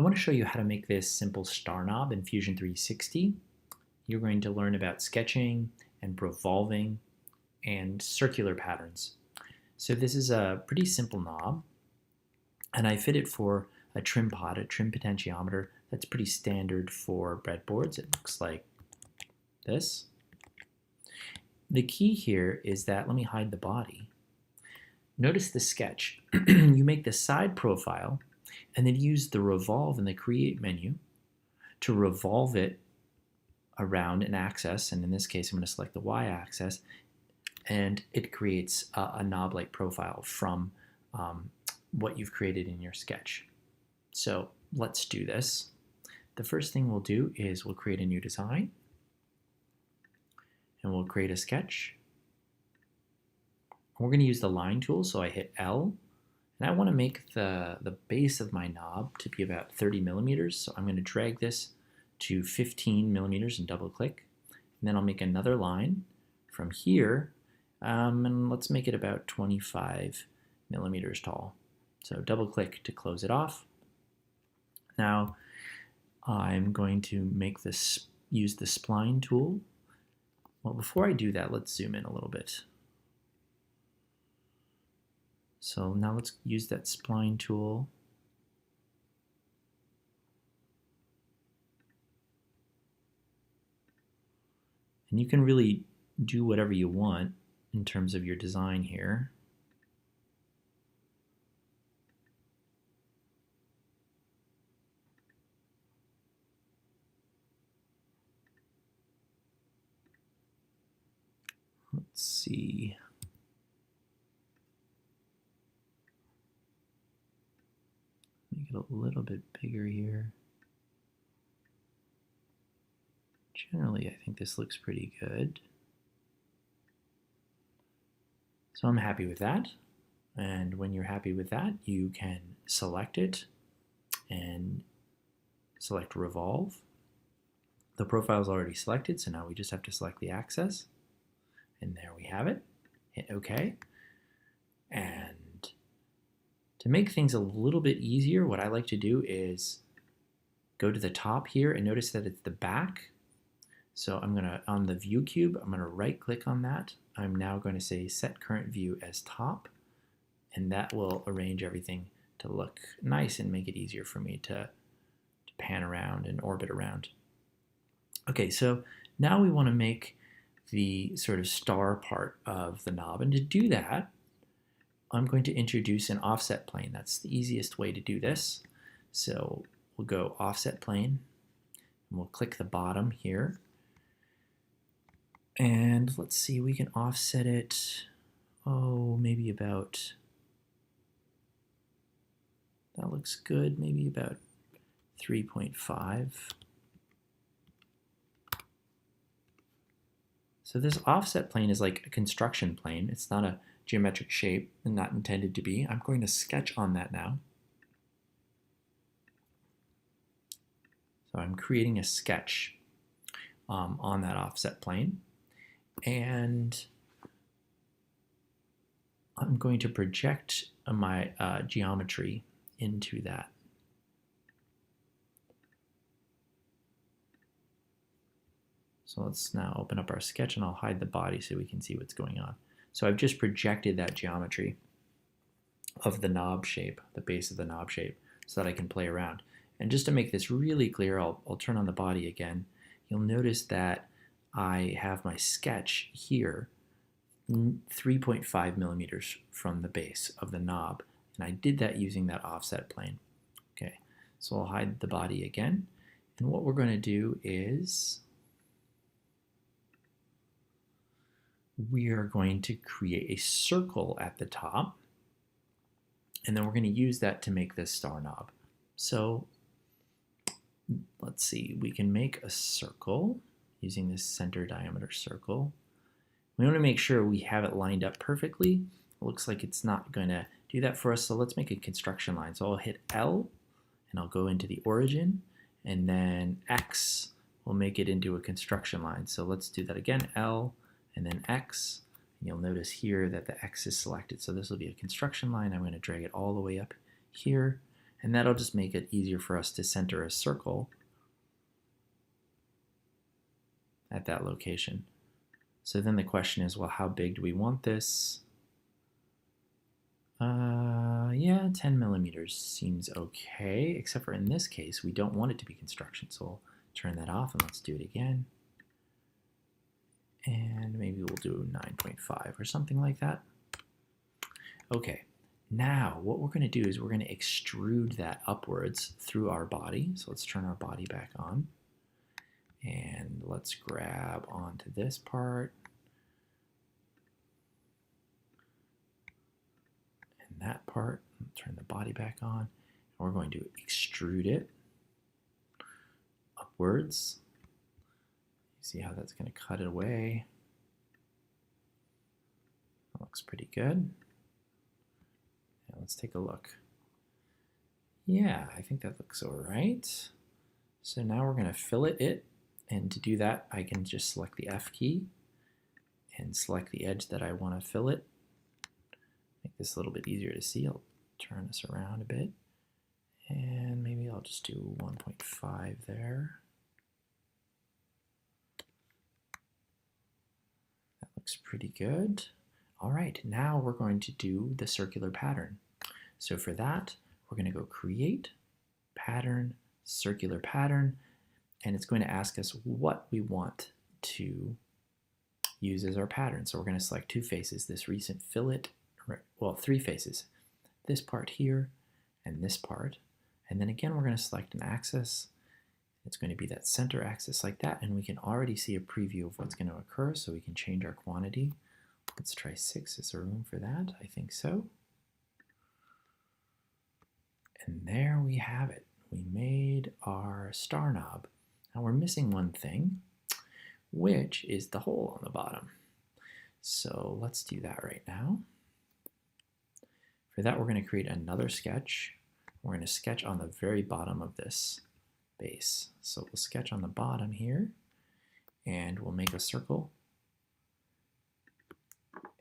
I want to show you how to make this simple star knob in Fusion 360. You're going to learn about sketching and revolving and circular patterns. So this is a pretty simple knob, and I fit it for a Trimpot, a trim potentiometer. That's pretty standard for breadboards. It looks like this. The key here is that, let me hide the body. Notice the sketch. You make the side profile and then use the revolve in the create menu to revolve it around an axis, and in this case I'm going to select the y-axis, and it creates a knob-like profile from what you've created in your sketch. So let's do this. The first thing we'll do is we'll create a new design, and we'll create a sketch. We're going to use the line tool, so I hit L, and I want to make the base of my knob to be about 30 millimeters, so I'm going to drag this to 15 millimeters and double click, and then I'll make another line from here, and let's make it about 25 millimeters tall. So double click to close it off. Now I'm going to make this, use the spline tool. Well, before I do that, let's zoom in a little bit. So now let's use that spline tool. And you can really do whatever you want in terms of your design here. Let's see. Make it a little bit bigger here. Generally, I think this looks pretty good. So I'm happy with that. And when you're happy with that, you can select it and select Revolve. The profile is already selected, so now we just have to select the axis. And there we have it. Hit OK. And to make things a little bit easier, what I like to do is go to the top here and notice that it's the back. So I'm going to, on the view cube, I'm going to right click on that. I'm now going to say set current view as top, and that will arrange everything to look nice and make it easier for me to pan around and orbit around. Okay, so now we want to make the sort of star part of the knob, and to do that, I'm going to introduce an offset plane. That's the easiest way to do this. So we'll go offset plane, and we'll click the bottom here. And let's see, we can offset it, maybe about, that looks good, maybe about 3.5. So this offset plane is like a construction plane. It's not a geometric shape and not intended to be. I'm going to sketch on that now. So I'm creating a sketch on that offset plane. And I'm going to project my geometry into that. So let's now open up our sketch, and I'll hide the body so we can see what's going on. So I've just projected that geometry of the knob shape, the base of the knob shape, so that I can play around. And just to make this really clear, I'll turn on the body again. You'll notice that I have my sketch here 3.5 millimeters from the base of the knob, and I did that using that offset plane. Okay, so I'll hide the body again, and what we're going to do is we are going to create a circle at the top, and then we're going to use that to make this star knob. So let's see, we can make a circle using this center diameter circle. We want to make sure we have it lined up perfectly. It looks like it's not going to do that for us, so let's make a construction line. So I'll hit L, and I'll go into the origin, and then X will make it into a construction line. So let's do that again, L, and then X, and you'll notice here that the X is selected. So this will be a construction line. I'm going to drag it all the way up here, And that'll just make it easier for us to center a circle at that location. So then the question is, well, how big do we want this? Yeah, 10 millimeters seems okay, except for in this case, we don't want it to be construction. So we'll turn that off and let's do it again. And maybe we'll do 9.5 or something like that. Okay, now what we're going to do is we're going to extrude that upwards through our body. So let's turn our body back on. And let's grab onto this part. And that part. Turn the body back on. And we're going to extrude it upwards. You see how that's going to cut it away. That looks pretty good. Now let's take a look. Yeah, I think that looks all right. So now we're going to fillet it. And to do that, I can just select the F key and select the edge that I want to fillet. Make this a little bit easier to see. I'll turn this around a bit. And maybe I'll just do 1.5 there. That looks pretty good. All right, now we're going to do the circular pattern. So for that, we're going to go create, pattern, circular pattern, and it's going to ask us what we want to use as our pattern. So we're going to select two faces, this recent fillet, well, three faces, this part here and this part. And then again, we're going to select an axis. It's going to be that center axis like that, and we can already see a preview of what's going to occur, so we can change our quantity. Let's try 6. Is there room for that? I think so. And there we have it. We made our star knob. Now we're missing one thing, which is the hole on the bottom. So let's do that right now. For that, we're going to create another sketch. We're going to sketch on the very bottom of this base. So we'll sketch on the bottom here, and we'll make a circle.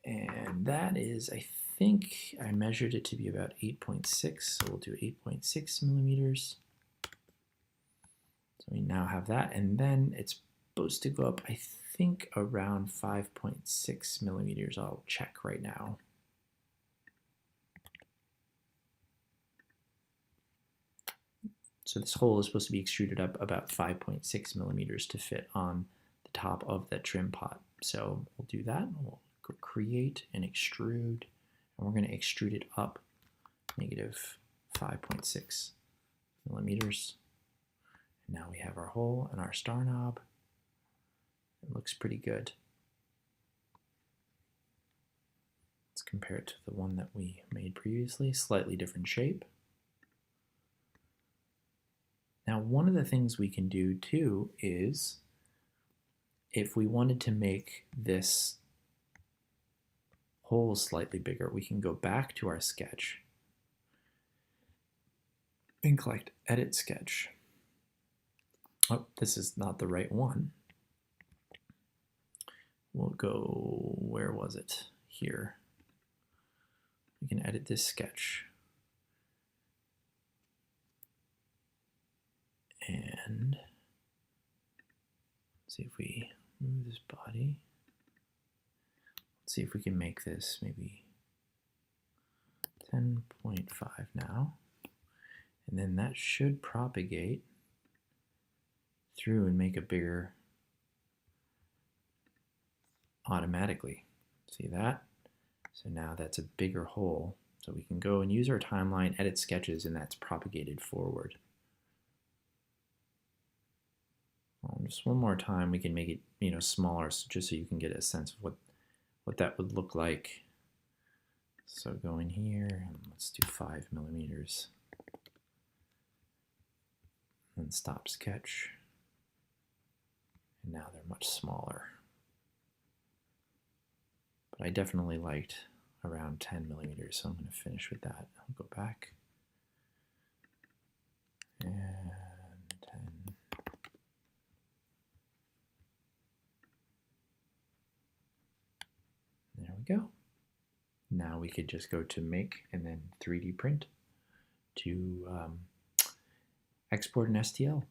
And that is, I think I measured it to be about 8.6, so we'll do 8.6 millimeters. So we now have that, and then it's supposed to go up, I think, around 5.6 millimeters. I'll check right now. So this hole is supposed to be extruded up about 5.6 millimeters to fit on the top of the trim pot. So we'll do that. We'll go create and extrude, and we're going to extrude it up negative 5.6 millimeters. And now we have our hole and our star knob. It looks pretty good. Let's compare it to the one that we made previously, slightly different shape. Now, one of the things we can do too is, if we wanted to make this hole slightly bigger, we can go back to our sketch and select Edit Sketch. Oh, this is not the right one. We'll go, where was it? Here. We can edit this sketch. And see if we move this body. Let's see if we can make this maybe 10.5 now. And then that should propagate through and make a bigger automatically. See that? So now that's a bigger hole. So we can go and use our timeline, edit sketches, and that's propagated forward. Just one more time, we can make it, smaller, just so you can get a sense of what that would look like. So go in here and let's do 5 millimeters. And stop sketch. And now they're much smaller. But I definitely liked around 10 millimeters, so I'm going to finish with that. I'll go back. And 10. There we go. Now we could just go to make and then 3D print. to export an STL.